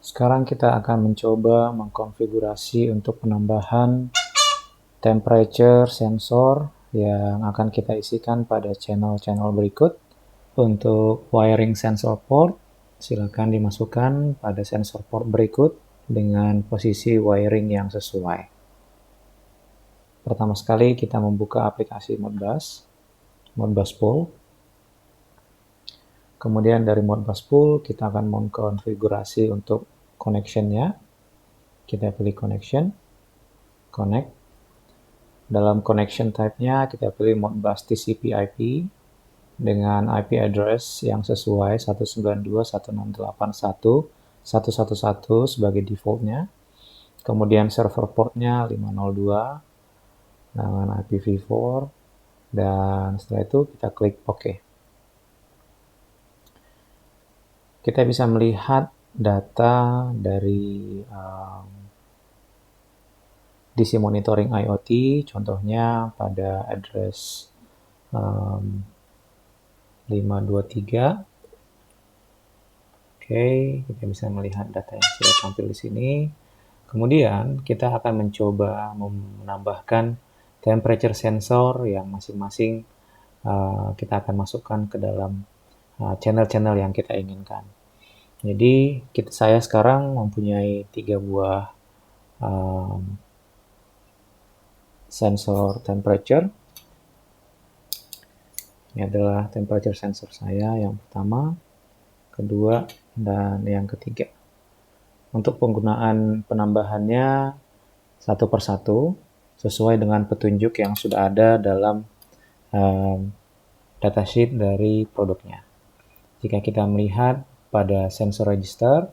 Sekarang kita akan mencoba mengkonfigurasi untuk penambahan temperature sensor yang akan kita isikan pada channel-channel berikut. Untuk wiring sensor port, silakan dimasukkan pada sensor port berikut dengan posisi wiring yang sesuai. Pertama sekali kita membuka aplikasi Modbus Pool. Kemudian dari Modbus Pool kita akan mengkonfigurasi untuk connection-nya. Kita pilih connection, connect. Dalam connection type-nya kita pilih Modbus TCP/IP dengan IP address yang sesuai 192.168.1.1.1 sebagai default-nya. Kemudian server port-nya 502 dengan IPv4 dan setelah itu kita klik OK. Kita bisa melihat data dari DC monitoring IoT, contohnya pada address 523. Oke, kita bisa melihat data yang sudah tampil di sini. Kemudian kita akan mencoba menambahkan temperature sensor yang masing-masing kita akan masukkan ke dalam channel-channel yang kita inginkan. Jadi saya sekarang mempunyai 3 buah sensor temperature. Ini adalah temperature sensor saya yang pertama, kedua, dan yang ketiga. Untuk penggunaan penambahannya satu persatu sesuai dengan petunjuk yang sudah ada dalam datasheet dari produknya. Jika kita melihat pada sensor register,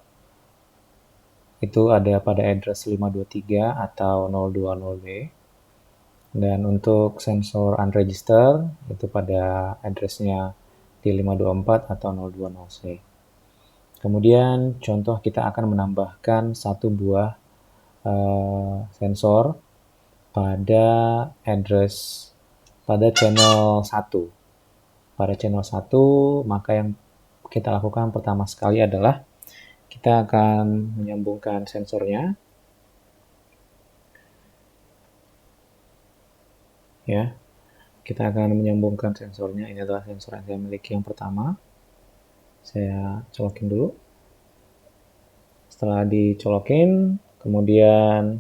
itu ada pada address 523 atau 020B. Dan untuk sensor unregister, itu pada addressnya di 524 atau 020C. Kemudian contoh kita akan menambahkan satu buah sensor pada address pada channel 1. Pada channel 1, maka yang kita lakukan pertama sekali adalah kita akan menyambungkan sensornya. Ya, kita akan menyambungkan sensornya. Ini adalah sensor yang saya miliki yang pertama. Saya colokin dulu. Setelah dicolokin, kemudian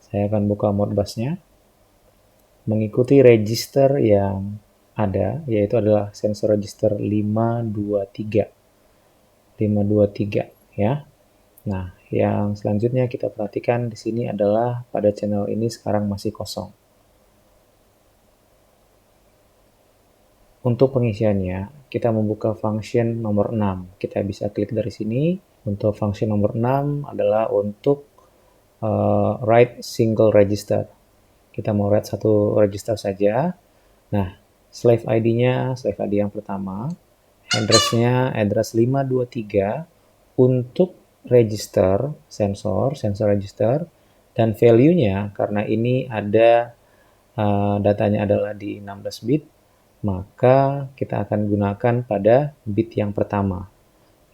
saya akan buka Modbus-nya. Mengikuti register yang ada, yaitu adalah sensor register 523. 523 ya. Nah, yang selanjutnya kita perhatikan di sini adalah pada channel ini sekarang masih kosong. Untuk pengisiannya, kita membuka function nomor 6. Kita bisa klik dari sini. Untuk function nomor 6 adalah untuk write single register. Kita mau write satu register saja. Nah, slave ID-nya, slave ID yang pertama, address-nya address 523 untuk register sensor register, dan value-nya karena ini ada datanya adalah di 16 bit, maka kita akan gunakan pada bit yang pertama.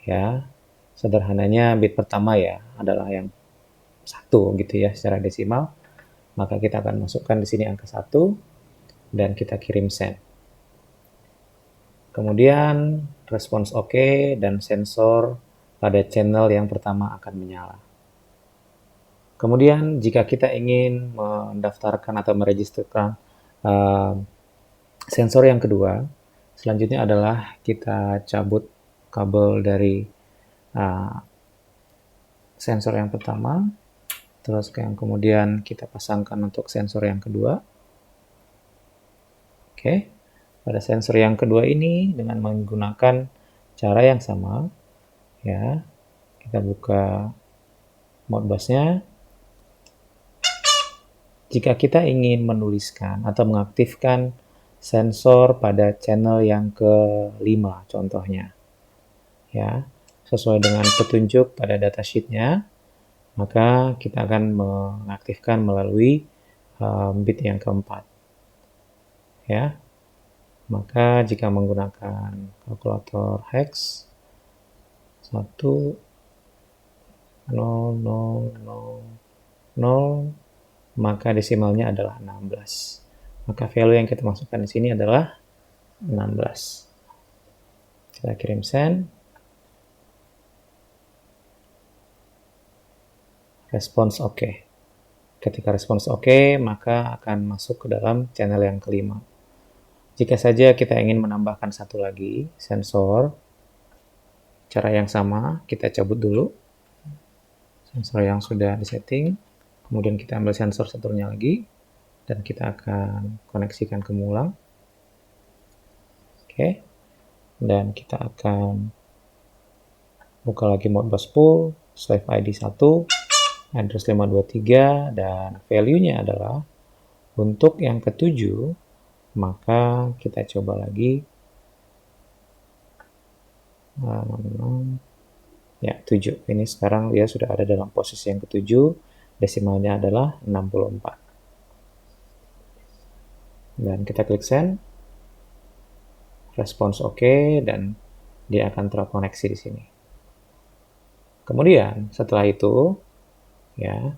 Ya, sederhananya bit pertama ya adalah yang 1 gitu ya secara desimal. Maka kita akan masukkan di sini angka 1 dan kita kirim send. Kemudian respons OK dan sensor pada channel yang pertama akan menyala. Kemudian jika kita ingin mendaftarkan atau meregistrkan sensor yang kedua, selanjutnya adalah kita cabut kabel dari sensor yang pertama, terus yang kemudian kita pasangkan untuk sensor yang kedua. Oke, pada sensor yang kedua ini dengan menggunakan cara yang sama, ya, kita buka Modbus-nya. Jika kita ingin menuliskan atau mengaktifkan sensor pada channel yang ke-5 contohnya, ya, sesuai dengan petunjuk pada datasheet-nya, maka kita akan mengaktifkan melalui bit yang keempat. Ya, maka jika menggunakan kalkulator hex 1, 0, 0, 0, 0, maka desimalnya adalah 16. Maka value yang kita masukkan di sini adalah 16. Kita kirim send. Respons oke. Ketika respons oke, maka akan masuk ke dalam channel yang kelima. Jika saja kita ingin menambahkan satu lagi sensor, cara yang sama, kita cabut dulu sensor yang sudah disetting, kemudian kita ambil sensor satunya lagi, dan kita akan koneksikan ke mulang. Oke, dan kita akan buka lagi Modbus pool, slave ID 1, address 523, dan value-nya adalah untuk yang ketujuh, maka kita coba lagi ya 7. Ini sekarang dia sudah ada dalam posisi yang ketujuh, desimalnya adalah 64. Dan kita klik send, respons oke, dan dia akan terkoneksi di sini. Kemudian setelah itu, ya,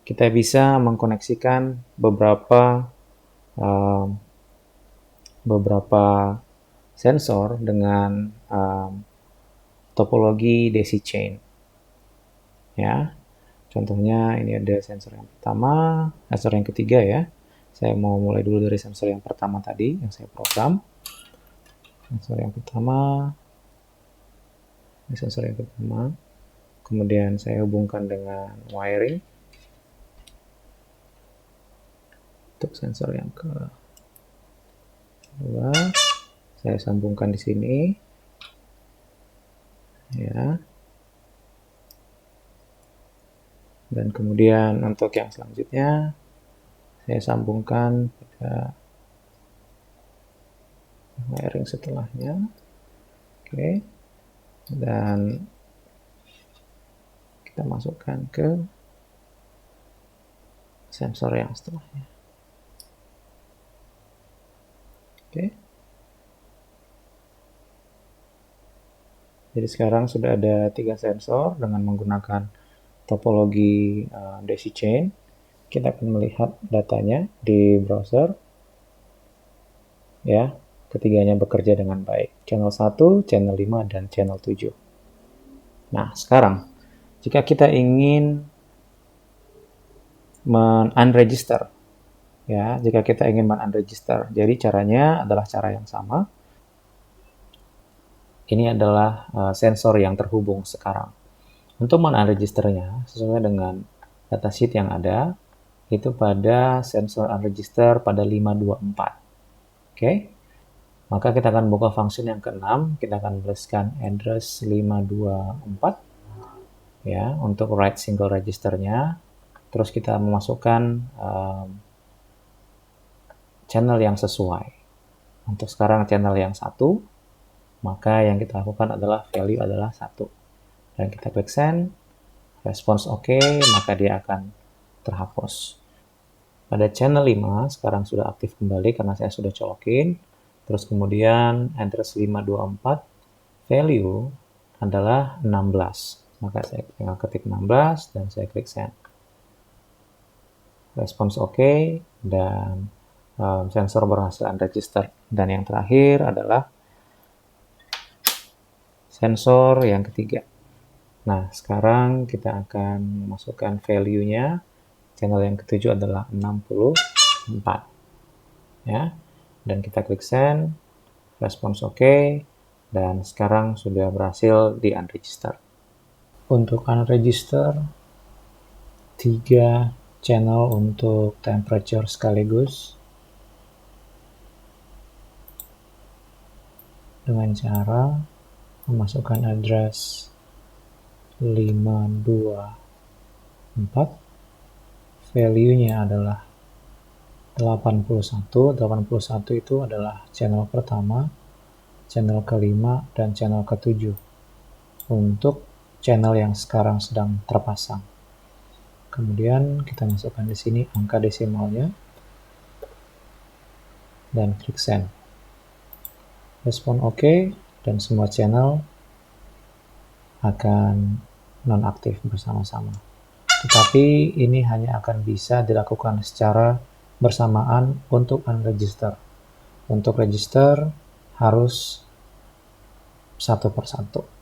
kita bisa mengkoneksikan beberapa sensor dengan topologi daisy chain. Ya, contohnya ini ada sensor yang pertama, sensor yang ketiga ya. Saya mau mulai dulu dari sensor yang pertama tadi yang saya program. Sensor yang pertama, ini sensor yang pertama. Kemudian saya hubungkan dengan wiring. Untuk sensor yang kedua, saya sambungkan di sini. Ya. Dan kemudian untuk yang selanjutnya, saya sambungkan pada wiring setelahnya. Oke. Dan kita masukkan ke sensor yang setelahnya. Oke. Jadi sekarang sudah ada 3 sensor dengan menggunakan topologi daisy chain. Kita akan melihat datanya di browser. Ya, ketiganya bekerja dengan baik. Channel 1, channel 5, dan channel 7. Nah, sekarang jika kita ingin unregister, ya, jika kita ingin unregister, jadi caranya adalah cara yang sama. Ini adalah sensor yang terhubung sekarang. Untuk unregisternya, sesuai dengan datasheet yang ada, itu pada sensor unregister pada 524. Oke, maka kita akan buka function yang ke-6, kita akan tuliskan address 524 ya untuk write single registernya. Terus kita memasukkan channel yang sesuai. Untuk sekarang channel yang 1, maka yang kita lakukan adalah value adalah 1. Dan kita klik send, respons oke, maka dia akan terhapus. Pada channel 5 sekarang sudah aktif kembali karena saya sudah colokin. Terus kemudian address 524 value adalah 16. Maka saya tinggal ketik 16 dan saya klik send. Respons oke, dan sensor berhasil unregister. Dan yang terakhir adalah sensor yang ketiga. Nah, sekarang kita akan memasukkan value-nya. Channel yang ketujuh adalah 64. Ya. Dan kita klik send, respons oke, dan sekarang sudah berhasil di unregister. Untuk unregister, 3 channel untuk temperature sekaligus dengan cara memasukkan address 524, value-nya adalah 81. 81 itu adalah channel pertama, channel kelima, dan channel ketujuh untuk channel yang sekarang sedang terpasang. Kemudian kita masukkan di sini angka desimalnya dan klik send. Respon oke, dan semua channel akan nonaktif bersama-sama. Tetapi ini hanya akan bisa dilakukan secara bersamaan untuk unregister. Untuk register harus satu persatu.